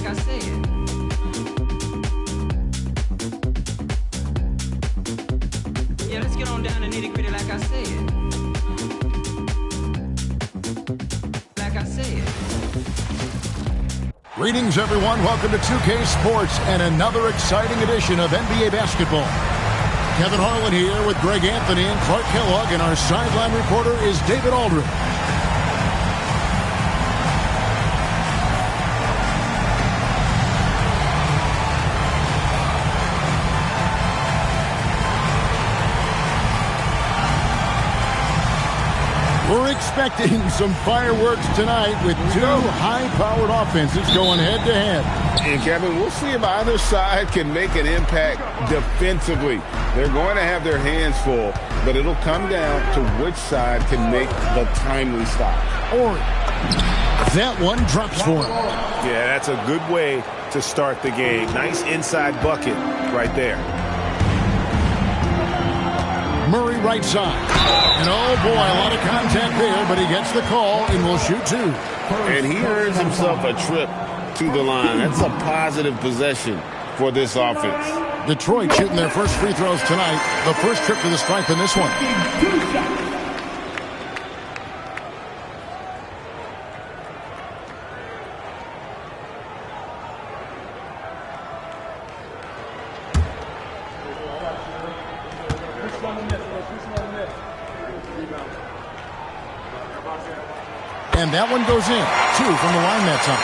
I said. Yeah, let's get on down to nitty-gritty like I said. Like I said. Greetings, everyone. Welcome to 2K Sports and another exciting edition of NBA basketball. Kevin Harlan here with Greg Anthony and Clark Kellogg, and our sideline reporter is David Aldridge. We're expecting some fireworks tonight with two high-powered offenses going head-to-head. And, Kevin, we'll see if either side can make an impact defensively. They're going to have their hands full, but it'll come down to which side can make the timely stop. Or that one drops for him. Yeah, that's a good way to start the game. Nice inside bucket right there. Murray right side. And oh boy, a lot of contact there, but he gets the call and will shoot two. And he earns himself a trip to the line. That's a positive possession for this offense. Detroit shooting their first free throws tonight. The first trip to the stripe in this one. And that one goes in. Two from the line that time.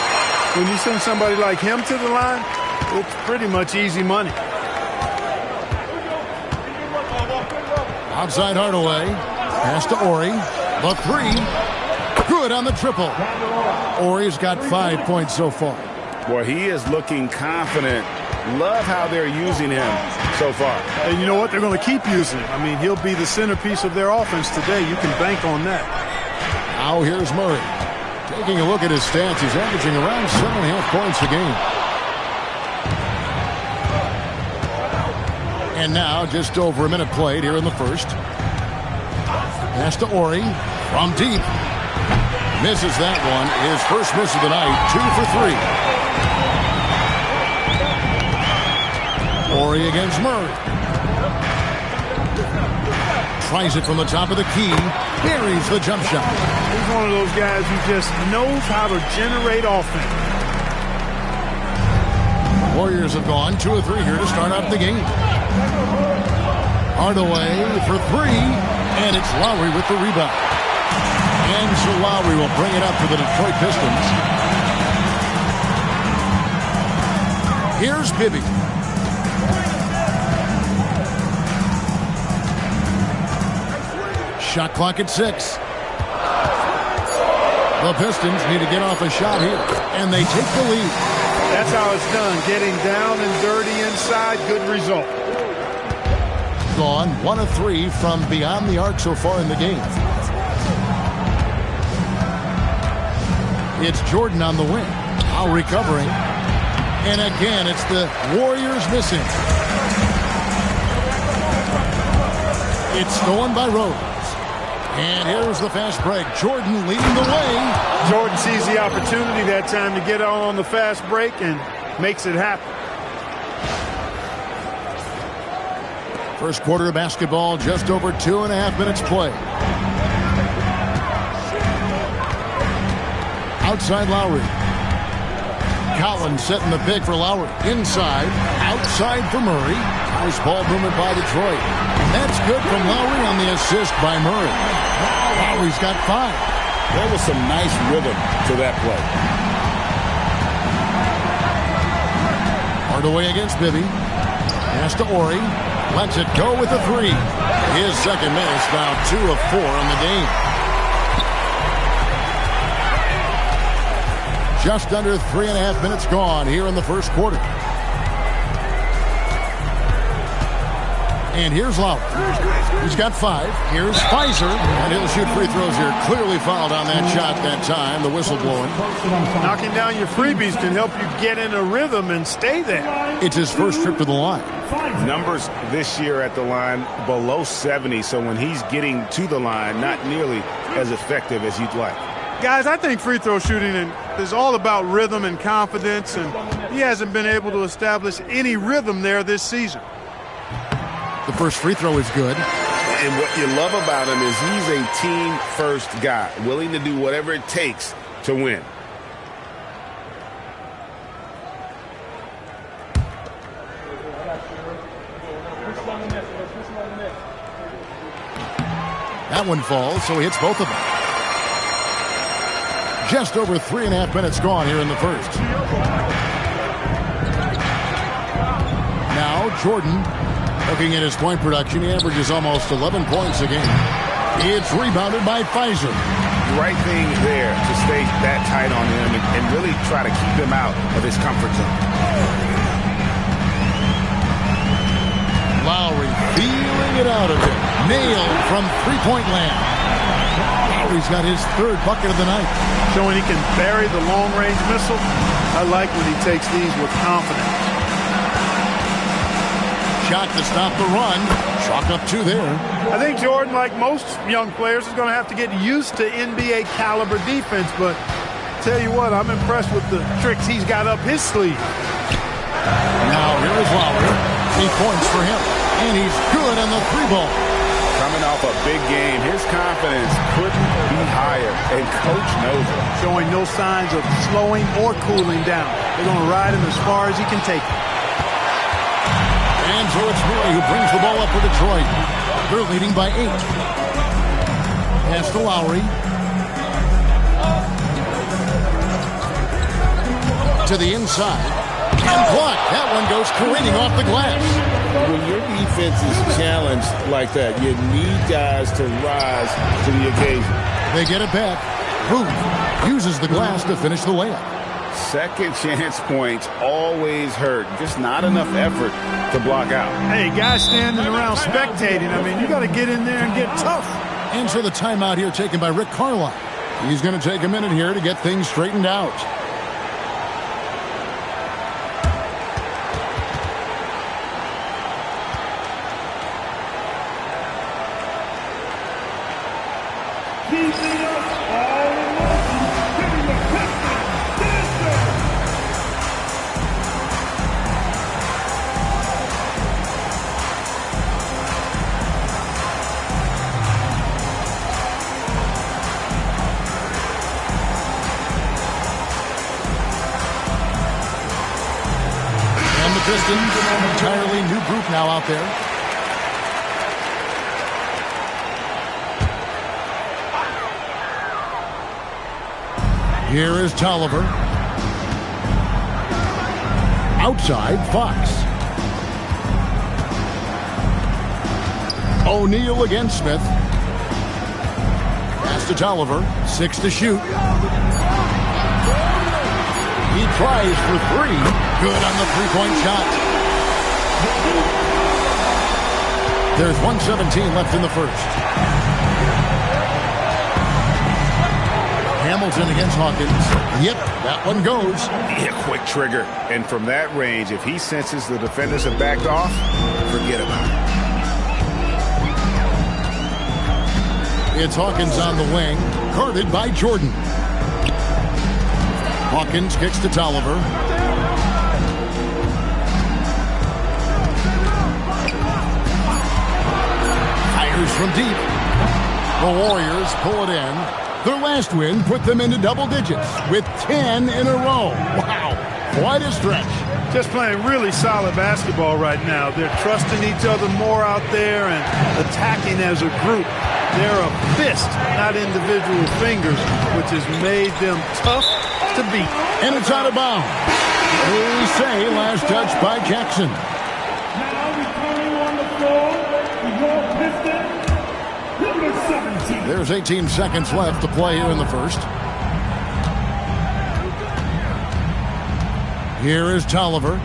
When you send somebody like him to the line, it's pretty much easy money. Outside Hardaway. Pass to Ori. The three. Good on the triple. Ori's got 5 points so far. Boy, he is looking confident. Love how they're using him so far. And you know what? They're going to keep using him. I mean, he'll be the centerpiece of their offense today. You can bank on that. Now here's Murray. Taking a look at his stats, he's averaging around 7.5 points a game. And now just over a minute played here in the first. Pass to Ori from deep. Misses that one. His first miss of the night. 2 for 3. Ori against Murray. Tries it from the top of the key. Buries the jump shot. He's one of those guys who just knows how to generate offense. Warriors have gone 2 of 3 here to start out the game. Hardaway for 3, and it's Lowry with the rebound. And so Lowry will bring it up for the Detroit Pistons. Here's Bibby. Shot clock at 6. The Pistons need to get off a shot here, and they take the lead. That's how it's done. Getting down and dirty inside, good result. Gone 1 of 3 from beyond the arc so far in the game. It's Jordan on the wing. Now recovering. And again, it's the Warriors missing. It's stolen by Rose. And here's the fast break. Jordan leading the way. Jordan sees the opportunity that time to get on the fast break and makes it happen. First quarter of basketball, just over 2.5 minutes play. Outside Lowry. Collins setting the pick for Lowry. Inside. Outside for Murray. Nice ball movement by Detroit. That's good from Lowry on the assist by Murray. Lowry's got 5. There was some nice rhythm to that play. Hardaway against Bibby. Pass to Ori. Lets it go with a 3. His second miss, now 2 of 4 on the game. Just under 3.5 minutes gone here in the first quarter. And here's Lowry. He's got 5. Here's Pfizer, and he'll shoot free throws here. Clearly fouled on that shot that time. The whistle blowing. Knocking down your freebies can help you get in a rhythm and stay there. It's his first trip to the line. Numbers this year at the line below 70, so when he's getting to the line, not nearly as effective as you'd like. Guys, I think free throw shooting is all about rhythm and confidence, and he hasn't been able to establish any rhythm there this season. The first free throw is good. And what you love about him is he's a team-first guy, willing to do whatever it takes to win. That one falls, so he hits both of them. Just over 3.5 minutes gone here in the first. Now Jordan, looking at his point production, he averages almost 11 points a game. It's rebounded by Pfizer. Right thing there to stay that tight on him and really try to keep him out of his comfort zone. Lowry feeling it out of it. Nailed from three-point land. Lowry's got his third bucket of the night. Showing he can bury the long-range missile. I like when he takes these with confidence. Shot to stop the run. Chalk up two there. I think Jordan, like most young players, is going to have to get used to NBA caliber defense, but tell you what, I'm impressed with the tricks he's got up his sleeve. Now here is Lowry. 3 points for him. And he's good on the three ball. Coming off a big game, his confidence couldn't be higher, and Coach knows it. Showing no signs of slowing or cooling down. They're going to ride him as far as he can take it. And so it's Murray who brings the ball up for Detroit. They're leading by 8. Pass to Lowry. To the inside. And blocked. That one goes careening off the glass. When your defense is challenged like that, you need guys to rise to the occasion. They get it back. Booth uses the glass to finish the layup. Second chance points always hurt. Just not enough effort to block out. Hey, guys standing around spectating. I mean, you got to get in there and get tough. And so the timeout here taken by Rick Carlisle. He's going to take a minute here to get things straightened out. Pistons, an entirely new group now out there. Here is Tolliver. Outside, Fox. O'Neal against Smith. Pass to Tolliver. 6 to shoot. He tries for 3. Good on the three-point shot. There's 1:17 left in the first. Hamilton against Hawkins. Yep, that one goes. Yeah, quick trigger. And from that range, if he senses the defenders have backed off, forget about it. It's Hawkins on the wing, guarded by Jordan. Hawkins kicks to Tolliver. Fires from deep. The Warriors pull it in. Their last win put them into double digits with 10 in a row. Wow, quite a stretch. Just playing really solid basketball right now. They're trusting each other more out there and attacking as a group. They're a fist, not individual fingers, which has made them tough to beat. And it's out of bounds. They say last touch by Jackson. Now returning on the floor for your Pistons, number 17. There's 18 seconds left to play here in the first. Here is Tolliver.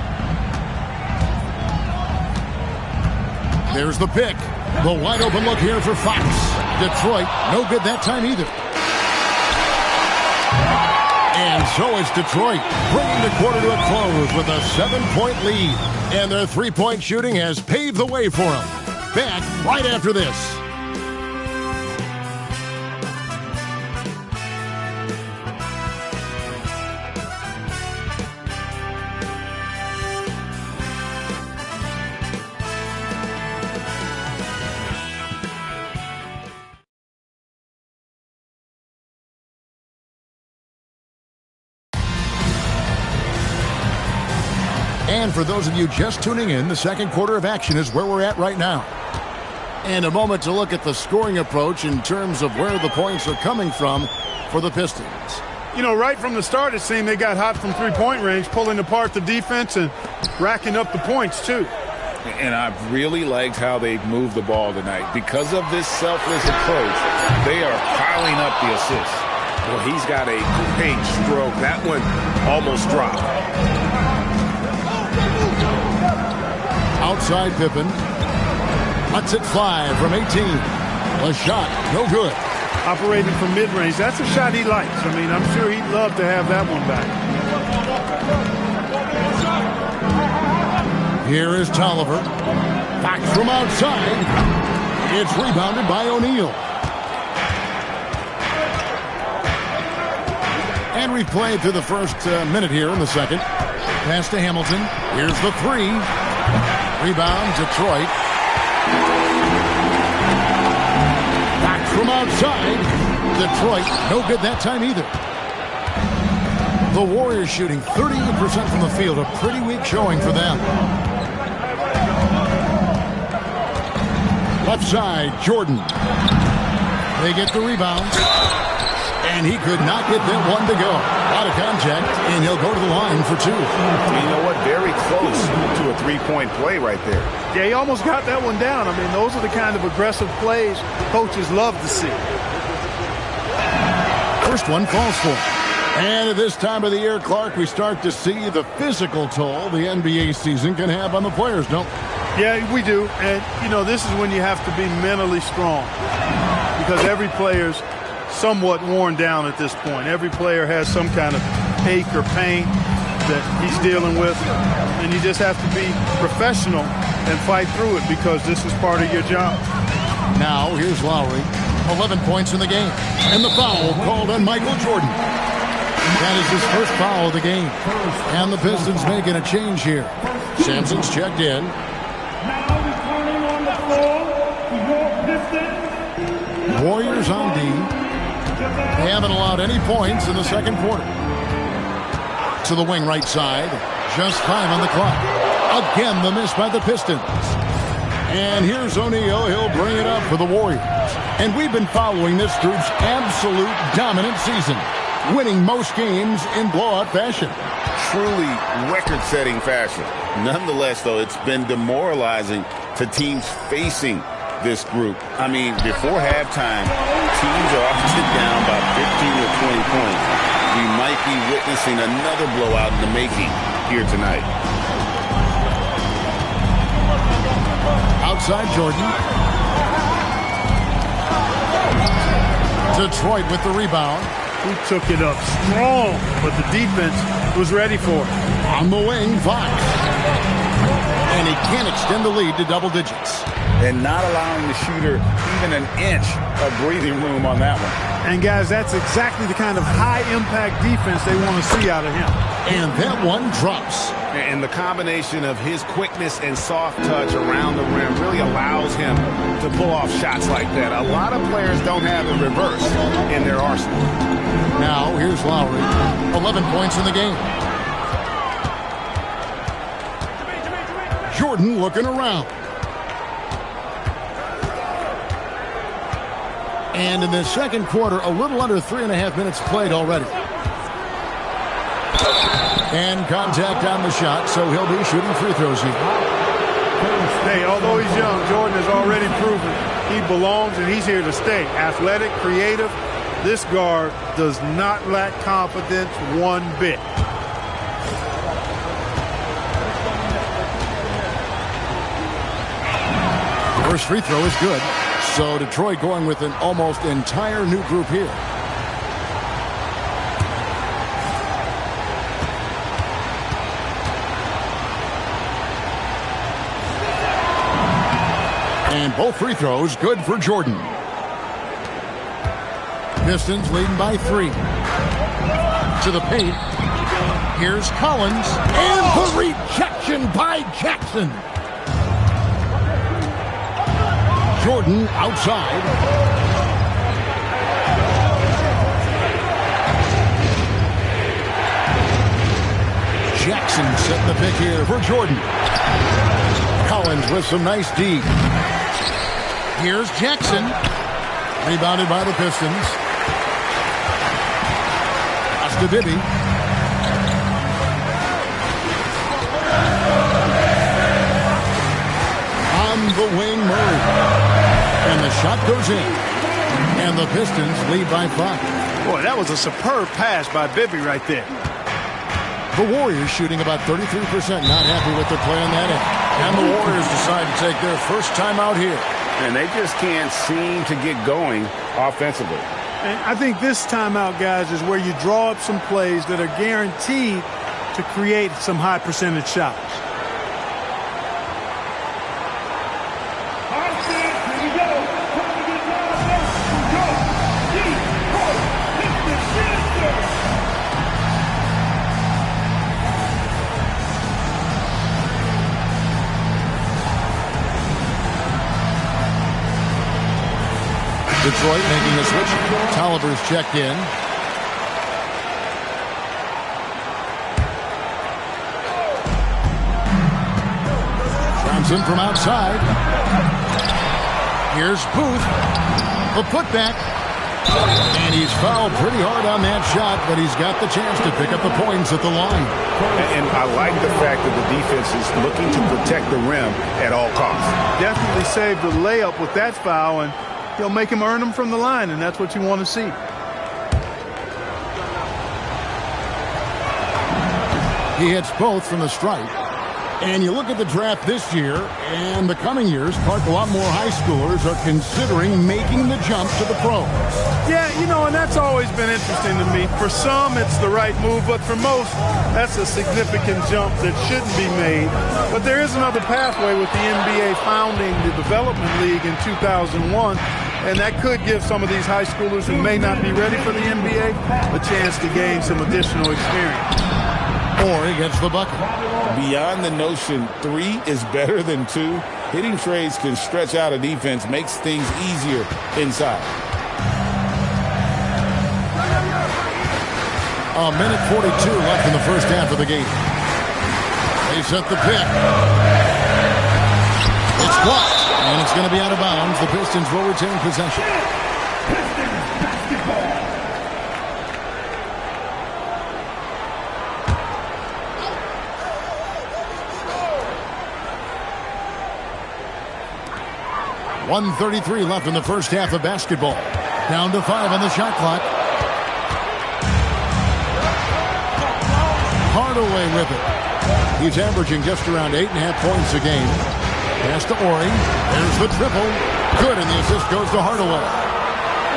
There's the pick. The wide open look here for Fox. Detroit, no good that time either. And so it's Detroit, bringing the quarter to a close with a 7-point lead. And their three-point shooting has paved the way for them. Back right after this. And for those of you just tuning in, the second quarter of action is where we're at right now. And a moment to look at the scoring approach in terms of where the points are coming from for the Pistons. You know, right from the start, it seemed they got hot from three-point range, pulling apart the defense and racking up the points, too. And I've really liked how they've moved the ball tonight. Because of this selfless approach, they are piling up the assists. Well, he's got a great stroke. That one almost dropped. Outside Pippen. Lets it fly from 18. A shot, no good. Operating from mid-range, that's a shot he likes. I mean, I'm sure he'd love to have that one back. Here is Tolliver. Back from outside. It's rebounded by O'Neal. And we've played through the first minute here in the second. Pass to Hamilton. Here's the three. Rebound, Detroit. Back from outside. Detroit, no good that time either. The Warriors shooting 38% from the field. A pretty weak showing for them. Left side, Jordan. They get the rebound. And he could not get that one to go. Out of contact, and he'll go to the line for two. You know what? Very close to a three-point play right there. Yeah, he almost got that one down. I mean, those are the kind of aggressive plays coaches love to see. First one falls for him. And at this time of the year, Clark, we start to see the physical toll the NBA season can have on the players, don't we? Yeah, we do. And, you know, this is when you have to be mentally strong because every player's somewhat worn down at this point. Every player has some kind of ache or pain that he's dealing with, and you just have to be professional and fight through it because this is part of your job. Now, here's Lowry. 11 points in the game. And the foul called on Michael Jordan. That is his first foul of the game. And the Pistons making a change here. Sampson's checked in. Now returning on the floor for your Pistons. Warriors on D. They haven't allowed any points in the second quarter. To the wing right side. Just 5 on the clock. Again, the miss by the Pistons. And here's O'Neal. He'll bring it up for the Warriors. And we've been following this group's absolute dominant season, winning most games in blowout fashion. Truly record-setting fashion. Nonetheless, though, it's been demoralizing to teams facing this group. I mean, before halftime, teams are often down by 15 or 20 points. We might be witnessing another blowout in the making here tonight. Outside Jordan. Detroit with the rebound. He took it up strong, but the defense was ready for it. On the wing, Fox. And he can't extend the lead to double digits. And not allowing the shooter even an inch of breathing room on that one. And, guys, that's exactly the kind of high-impact defense they want to see out of him. And that one drops. And the combination of his quickness and soft touch around the rim really allows him to pull off shots like that. A lot of players don't have the reverse in their arsenal. Now, here's Lowry. 11 points in the game. Jordan looking around. And in the second quarter, a little under 3.5 minutes played already. And contact on the shot, so he'll be shooting free throws here. Hey, although he's young, Jordan has already proven he belongs and he's here to stay. Athletic, creative. This guard does not lack confidence one bit. First free throw is good. So Detroit going with an almost entire new group here. And both free throws good for Jordan. Pistons leading by 3. To the paint. Here's Collins. And the rejection by Jackson. Jordan outside. Jackson setting the pick here for Jordan. Collins with some nice D. Here's Jackson. Rebounded by the Pistons. To Bibby. On the wing, Murray. And the shot goes in. And the Pistons lead by 5. Boy, that was a superb pass by Bibby right there. The Warriors shooting about 33%. Not happy with their play on that end. And the Warriors decide to take their first time out here. And they just can't seem to get going offensively. And I think this timeout, guys, is where you draw up some plays that are guaranteed to create some high percentage shots. Detroit making a switch. Tolliver's checked in. Johnson from outside. Here's Booth. The putback. And he's fouled pretty hard on that shot, but he's got the chance to pick up the points at the line. And I like the fact that the defense is looking to protect the rim at all costs. Definitely saved the layup with that foul, and he'll make him earn them from the line, and that's what you want to see. He hits both from the stripe. And you look at the draft this year and the coming years, Clark, a lot more high schoolers are considering making the jump to the pros. Yeah, you know, and that's always been interesting to me. For some, it's the right move, but for most, that's a significant jump that shouldn't be made. But there is another pathway with the NBA founding the Development League in 2001, and that could give some of these high schoolers who may not be ready for the NBA a chance to gain some additional experience. Or he gets the bucket. Beyond the notion 3 is better than 2, hitting trades can stretch out a defense, makes things easier inside. A minute 42 left in the first half of the game. They set the pick. It's blocked, and it's going to be out of bounds. The Pistons will retain possession. Pistons basketball. .133 left in the first half of basketball. Down to 5 on the shot clock. Hardaway with it. He's averaging just around 8.5 points a game. Pass to Ori. There's the triple. Good, and the assist goes to Hardaway.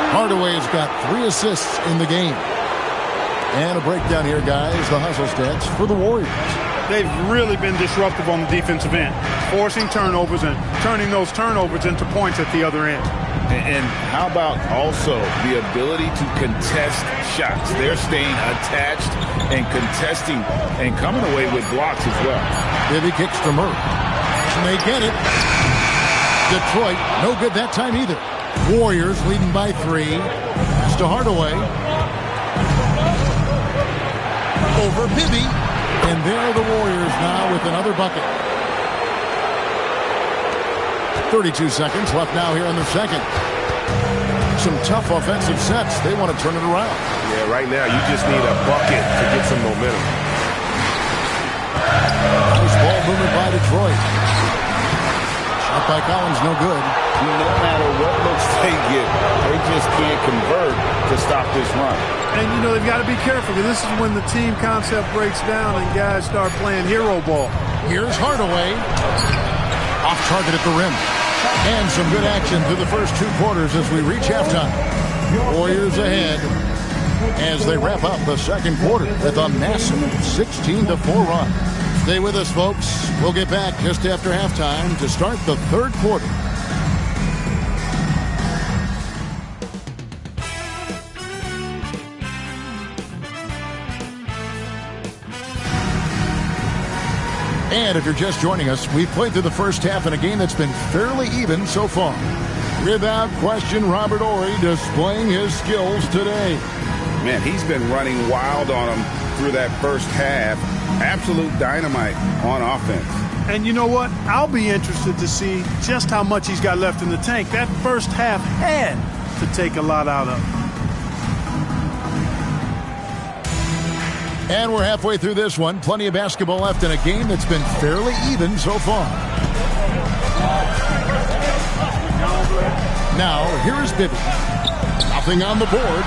Hardaway's got 3 assists in the game. And a breakdown here, guys. The hustle stats for the Warriors. They've really been disruptive on the defensive end, forcing turnovers and turning those turnovers into points at the other end. And how about also the ability to contest shots? They're staying attached and contesting and coming away with blocks as well. Bibby kicks to Murray. And they get it. Detroit, no good that time either. Warriors leading by 3. Pass to Hardaway. Over Bibby. And there are the Warriors now with another bucket. 32 seconds left now here in the second. Some tough offensive sets. They want to turn it around. Yeah, right now you just need a bucket to get some momentum. Nice ball movement by Detroit. Shot by Collins, no good. No matter what looks they get, they just can't convert to stop this run. And, you know, they've got to be careful because this is when the team concept breaks down and guys start playing hero ball. Here's Hardaway. Off target at the rim. And some good action through the first 2 quarters as we reach halftime. Warriors ahead as they wrap up the second quarter with a massive 16-4 run. Stay with us, folks. We'll get back just after halftime to start the third quarter. And if you're just joining us, we've played through the first half in a game that's been fairly even so far. Without question, Robert Horry displaying his skills today. Man, he's been running wild on him through that first half. Absolute dynamite on offense. And you know what? I'll be interested to see just how much he's got left in the tank. That first half had to take a lot out of him. And we're halfway through this one. Plenty of basketball left in a game that's been fairly even so far. Now, here is Bibby. Nothing on the board.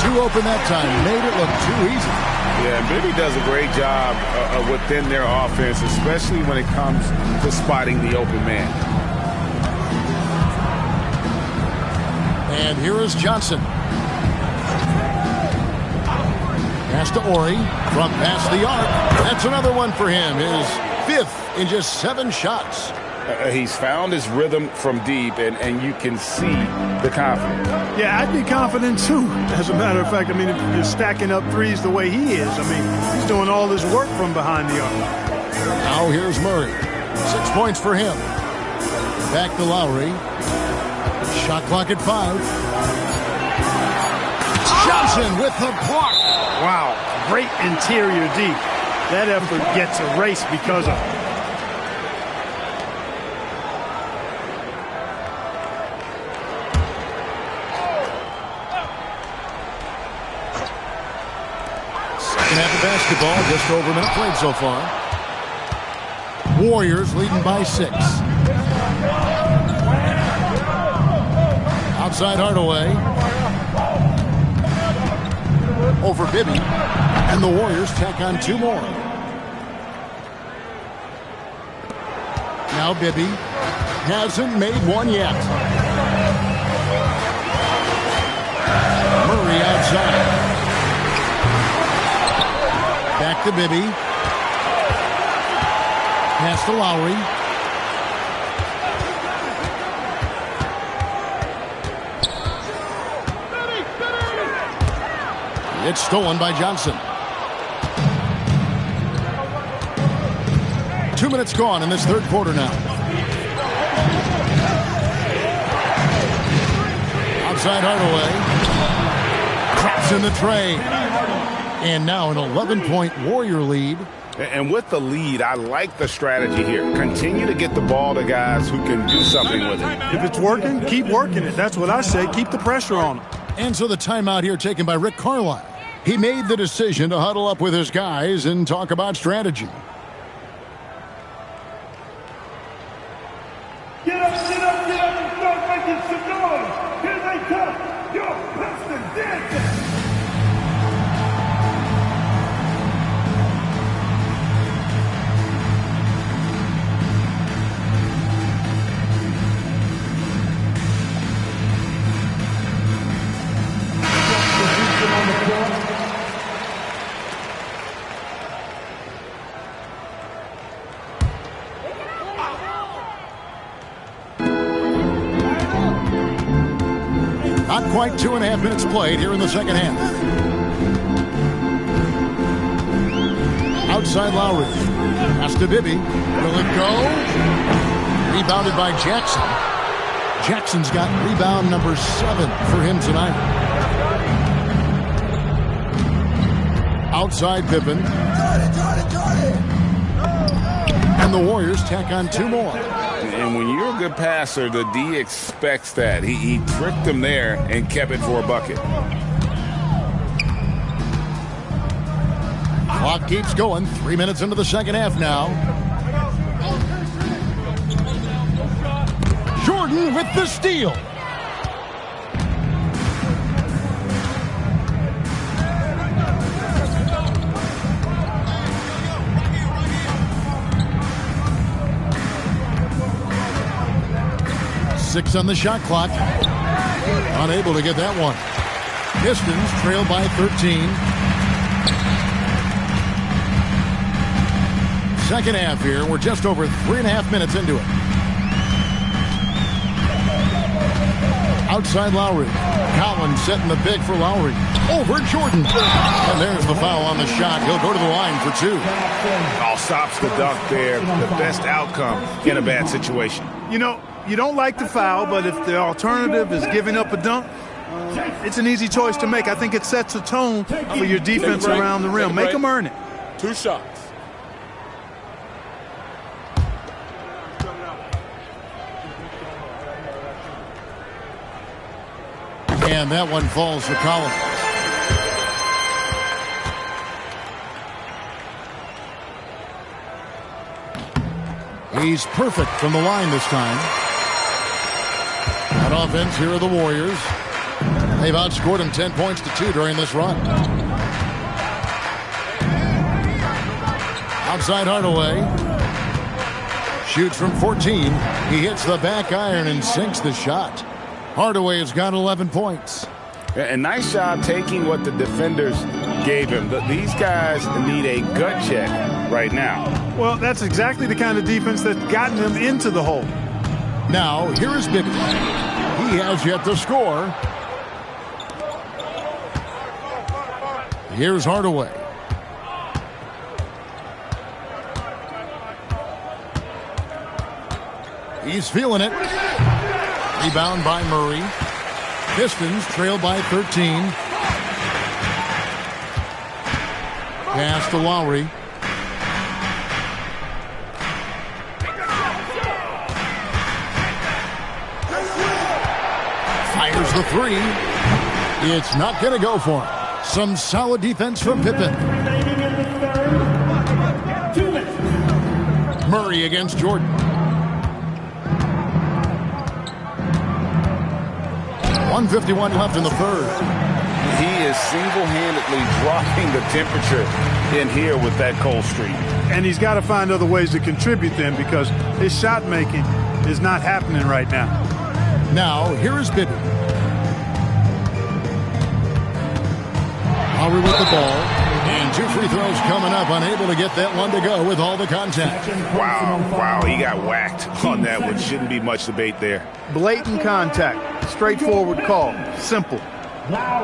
Too open that time. Made it look too easy. Yeah, Bibby does a great job within their offense, especially when it comes to spotting the open man. And here is Johnson. Pass to Ori. From past the arc. That's another one for him. His 5th in just 7 shots. He's found his rhythm from deep, and you can see the confidence. Yeah, I'd be confident, too. As a matter of fact, I mean, if you're stacking up threes the way he is, I mean, he's doing all this work from behind the arc. Now here's Murray. 6 points for him. Back to Lowry. Shot clock at 5. Johnson with the block. Wow, great interior D. That effort gets erased because of it. Half of basketball, just over a minute played so far. Warriors leading by 6. Outside Hardaway. Over Bibby. And the Warriors tack on 2 more. Now Bibby hasn't made one yet. Murray outside. Back to Bibby. Pass to Lowry. It's stolen by Johnson. 2 minutes gone in this third quarter now. Outside Hardaway. Traps in the tray. And now an 11-point Warrior lead. And with the lead, I like the strategy here. Continue to get the ball to guys who can do something with it. If it's working, keep working it. That's what I say. Keep the pressure on them. And so the timeout here taken by Rick Carlisle. He made the decision to huddle up with his guys and talk about strategy. Get up, get up, get up, and start making some noise. Here they come. Your Preston dancing. Not quite 2.5 minutes played here in the second half. Outside Lowry. Pass to Bibby. Will it go? Rebounded by Jackson. Jackson's got rebound number 7 for him tonight. Outside Pippen. And the Warriors tack on 2 more. And when you're a good passer, the D expects that. He tricked them there and kept it for a bucket. Clock keeps going. 3 minutes into the second half now. Jordan with the steal. Six on the shot clock. Unable to get that one. Pistons trail by 13. Second half here. We're just over 3.5 minutes into it. Outside Lowry. Collins setting the big for Lowry. Over Jordan. And there's the foul on the shot. He'll go to the line for 2. All stops the dunk there. The best outcome in a bad situation. You know, you don't like the foul, but if the alternative is giving up a dunk, It's an easy choice to make. I think it sets a tone for your defense around the rim. Make them earn it. 2 shots. And that one falls for Collins. He's perfect from the line this time. On offense, here are the Warriors. They've outscored him 10 points to 2 during this run. Outside Hardaway. Shoots from 14. He hits the back iron and sinks the shot. Hardaway has got 11 points. And nice job taking what the defenders gave him. These guys need a gut check right now. Well, that's exactly the kind of defense that's gotten them into the hole. Now, here is Bibby. He has yet to score. Here's Hardaway. He's feeling it. Rebound by Murray. Pistons trail by 13. Pass to Lowry. Fires the 3. It's not going to go for him. Some solid defense from Pippen. Murray against Jordan. 1:51 left in the third. He is single-handedly dropping the temperature in here with that cold streak. And he's got to find other ways to contribute then, because his shot making is not happening right now. Now, here is Bibby. Lowry with the ball. And 2 free throws coming up. Unable to get that one to go with all the contact. Wow, he got whacked on that one. Shouldn't be much debate there. Blatant contact. Straightforward call. Simple.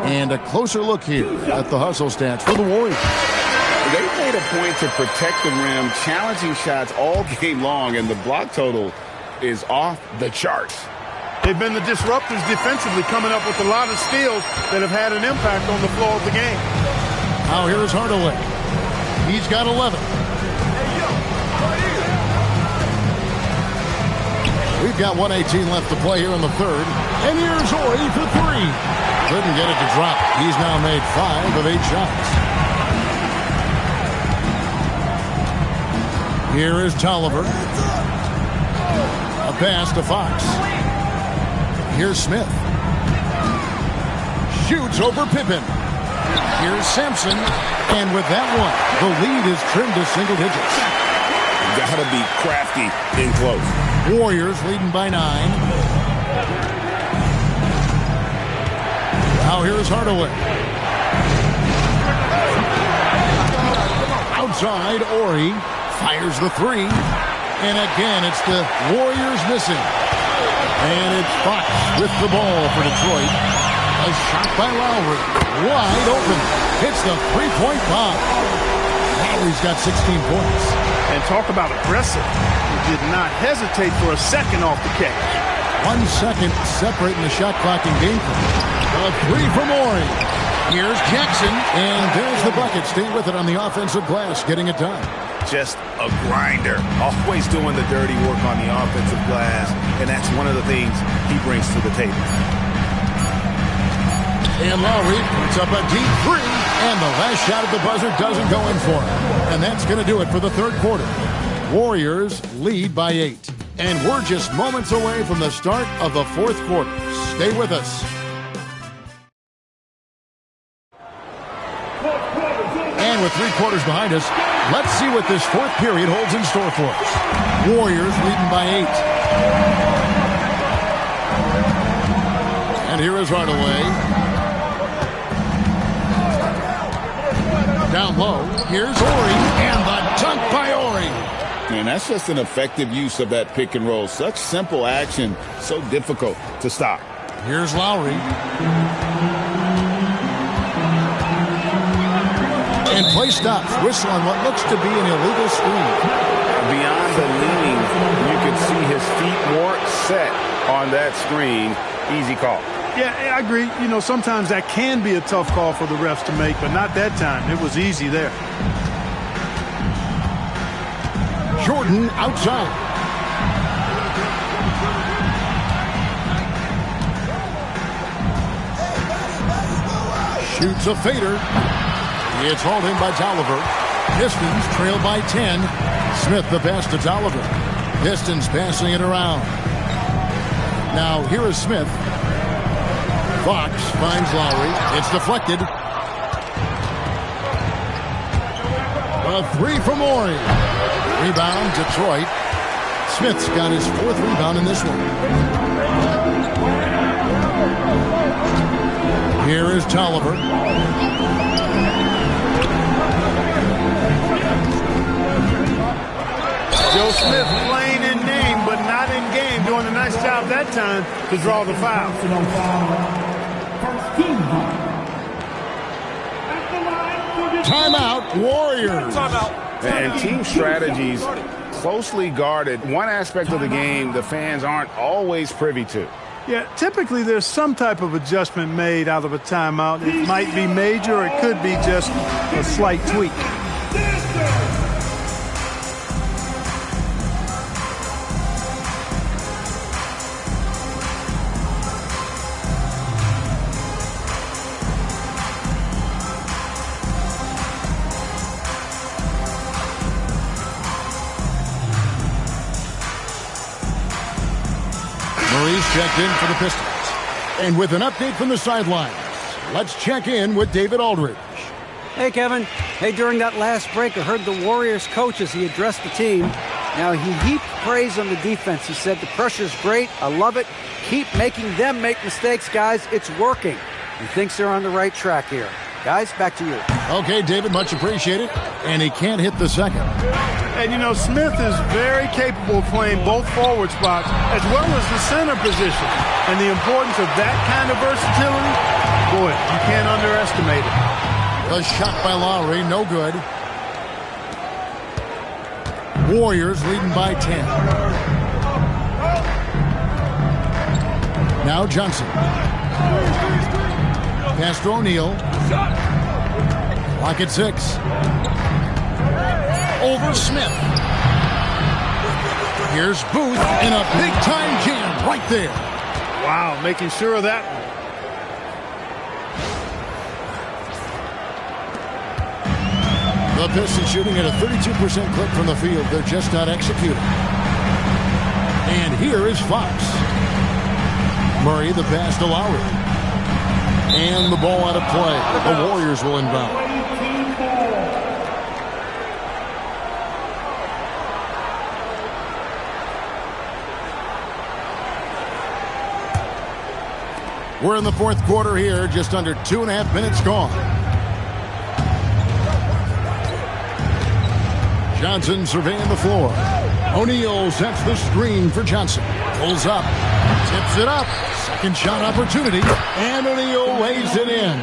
And a closer look here at the hustle stats for the Warriors. They made a point to protect the rim, challenging shots all game long, and the block total is off the charts. They've been the disruptors defensively, coming up with a lot of steals that have had an impact on the flow of the game. Now here's Hardaway. He's got 11. We've got 1:18 left to play here in the third. And here's Horry for 3. Couldn't get it to drop. He's now made 5 of 8 shots. Here is Tolliver. A pass to Fox. Here's Smith. Shoots over Pippen. Here's Sampson. And with that one, the lead is trimmed to single digits. Gotta be crafty in close. Warriors leading by 9. Now here's Hardaway. Outside, Horry fires the 3. And again, it's the Warriors missing. And it's Fox with the ball for Detroit. A shot by Lowry. Wide open. Hits the 3-point bomb. Lowry's got 16 points. And talk about aggressive. He did not hesitate for a second off the catch. 1 second separating the shot clock and game clock. A 3 from Horry. Here's Jackson. And there's the bucket. Stay with it on the offensive glass, getting it done. Just a grinder. Always doing the dirty work on the offensive glass. And that's one of the things he brings to the table. And Lowry puts up a deep 3. And the last shot at the buzzer doesn't go in for him. And that's going to do it for the third quarter. Warriors lead by 8. And we're just moments away from the start of the fourth quarter. Stay with us. And with 3 quarters behind us, let's see what this fourth period holds in store for us. Warriors leading by 8. And here is Hardaway. Down low. Here's Horry. And the dunk by Horry. And that's just an effective use of that pick and roll. Such simple action, so difficult to stop. Here's Lowry. And play stops. Whistle on what looks to be an illegal screen. Beyond the leaning, you can see his feet more set on that screen. Easy call. Yeah, I agree. You know, sometimes that can be a tough call for the refs to make, but not that time. It was easy there. Jordan outside. Shoots a fader. It's hauled in by Tolliver. Pistons trail by 10. Smith the pass to Tolliver. Pistons passing it around. Now here is Smith. Fox finds Lowry. It's deflected. A three for Morey. Rebound, Detroit. Smith's got his 4th rebound in this one. Here is Tolliver. Joe Smith playing in name, but not in game. Doing a nice job that time to draw the foul. Timeout, Warriors. And team strategies closely guarded. One aspect of the game the fans aren't always privy to. Yeah, typically there's some type of adjustment made out of a timeout. It might be major, or it could be just a slight tweak. Checked in for the Pistons. And with an update from the sidelines, let's check in with David Aldridge. Hey, Kevin. Hey, during that last break, I heard the Warriors coach as he addressed the team. Now, he heaped praise on the defense. He said, the pressure's great. I love it. Keep making them make mistakes, guys. It's working. He thinks they're on the right track here. Guys, back to you. Okay, David, much appreciated. And he can't hit the second. And, you know, Smith is very capable of playing both forward spots as well as the center position. And the importance of that kind of versatility, boy, you can't underestimate it. A shot by Lowry, no good. Warriors leading by 10. Now Johnson. Pass to O'Neal. Clock at 6. Over Smith. Here's Booth in a big-time jam right there. Wow, making sure of that one. The Pistons shooting at a 32% clip from the field. They're just not executing. And here is Fox. Murray the pass to Lowry. And the ball out of play. The Warriors will inbound. We're in the 4th quarter here, just under 2.5 minutes gone. Johnson surveying the floor. O'Neal sets the screen for Johnson. Pulls up, tips it up. Second shot opportunity, and O'Neal lays it in.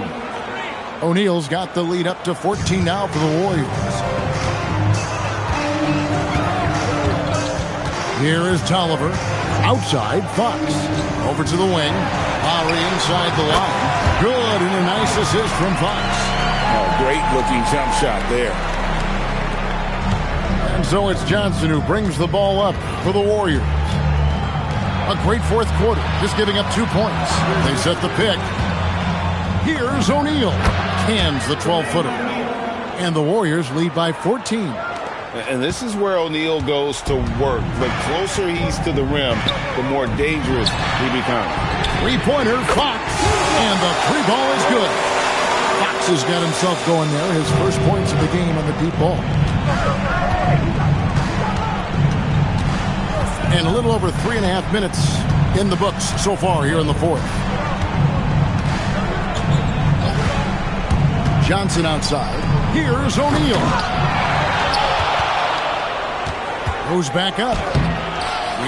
O'Neal's got the lead up to 14 now for the Warriors. Here is Tolliver. Outside, Fox. Over to the wing. Lowry inside the line. Good, and a nice assist from Fox. Oh, great looking jump shot there. And so it's Johnson who brings the ball up for the Warriors. A great 4th quarter, just giving up 2 points. They set the pick. Here's O'Neal. Cans the 12-footer. And the Warriors lead by 14. And this is where O'Neal goes to work. The closer he's to the rim, the more dangerous he becomes. Three-pointer, Fox. And the 3 ball is good. Fox has got himself going there. His first points of the game on the deep ball. And a little over 3.5 minutes in the books so far here in the 4th. Johnson outside. Here's O'Neal. Goes back up.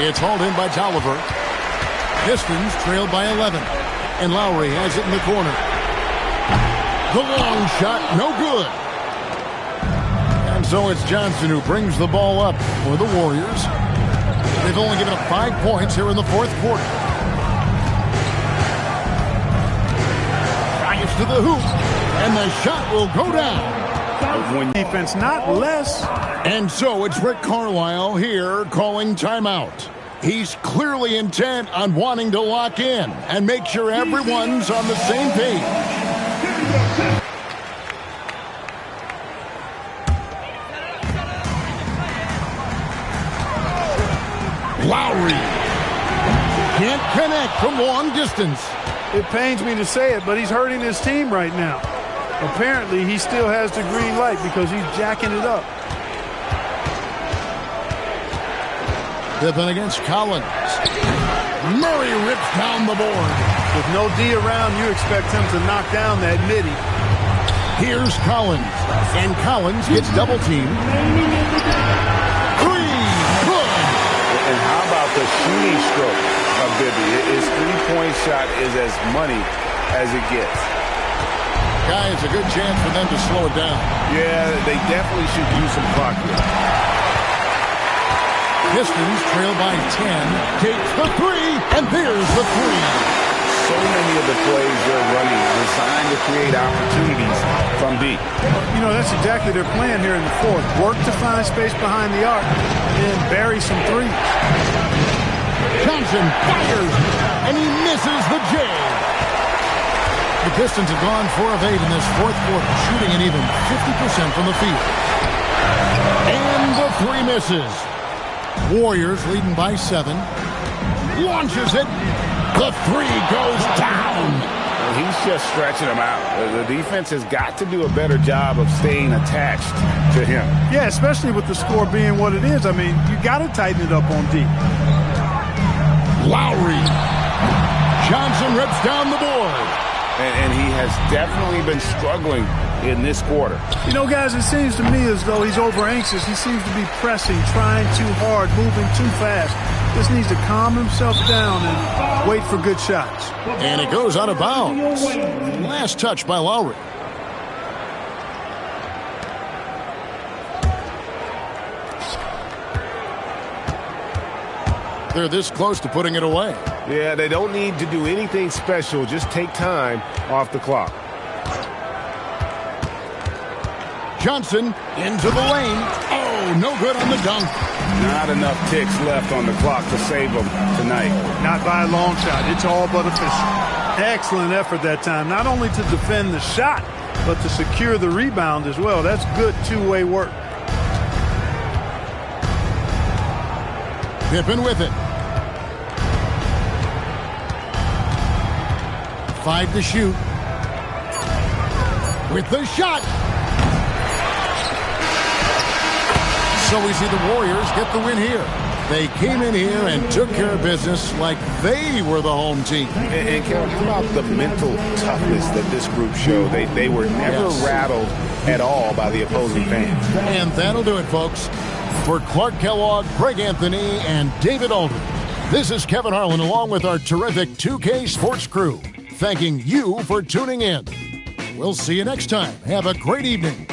It's hauled in by Tolliver. Pistons trailed by 11. And Lowry has it in the corner. The long shot, no good. And so it's Johnson who brings the ball up for the Warriors. They've only given up 5 points here in the 4th quarter. to the hoop, and the shot will go down. When defense, not less. And so it's Rick Carlisle here calling timeout. He's clearly intent on wanting to lock in and make sure everyone's on the same page. Lowry can't connect from long distance. It pains me to say it, but he's hurting his team right now. Apparently, he still has the green light because he's jacking it up. Pippen against Collins. Murray rips down the board. With no D around, you expect him to knock down that midi. Here's Collins, and Collins gets double-teamed. Three, good. And how about the shooting stroke of Bibby? His three-point shot is as money as it gets. Guys, a good chance for them to slow it down. Yeah, they definitely should use some clock here. Pistons trail by 10. Takes the three, and there's the three. So many of the plays they're running designed to create opportunities from deep. You know, that's exactly their plan here in the fourth. Work to find space behind the arc, and then bury some threes. Johnson fires, and he misses the J. The Pistons have gone 4 of 8 in this fourth quarter, shooting an even 50% from the field. And the three misses. Warriors leading by 7. Launches it. The three goes down. He's just stretching them out. The defense has got to do a better job of staying attached to him. Yeah, especially with the score being what it is. I mean, you got to tighten it up on D. Lowry. Johnson rips down the board. And he has definitely been struggling in this quarter. You know, guys, it seems to me as though he's over-anxious. He seems to be pressing, trying too hard, moving too fast. Just needs to calm himself down and wait for good shots. And it goes out of bounds. Last touch by Lowry. They're this close to putting it away. Yeah, they don't need to do anything special. Just take time off the clock. Johnson into the lane. Oh, no good on the dunk. Not enough ticks left on the clock to save them tonight. Not by a long shot. It's all but official. Excellent effort that time. Not only to defend the shot, but to secure the rebound as well. That's good two-way work. Pippen with it. 5 to shoot. With the shot. So we see the Warriors get the win here. They came in here and took care of business like they were the home team. And Kevin, how about the mental toughness that this group showed? They were never rattled at all by the opposing fans. And that'll do it, folks. For Clark Kellogg, Greg Anthony, and David Aldridge, this is Kevin Harlan along with our terrific 2K Sports crew, thanking you for tuning in. We'll see you next time. Have a great evening.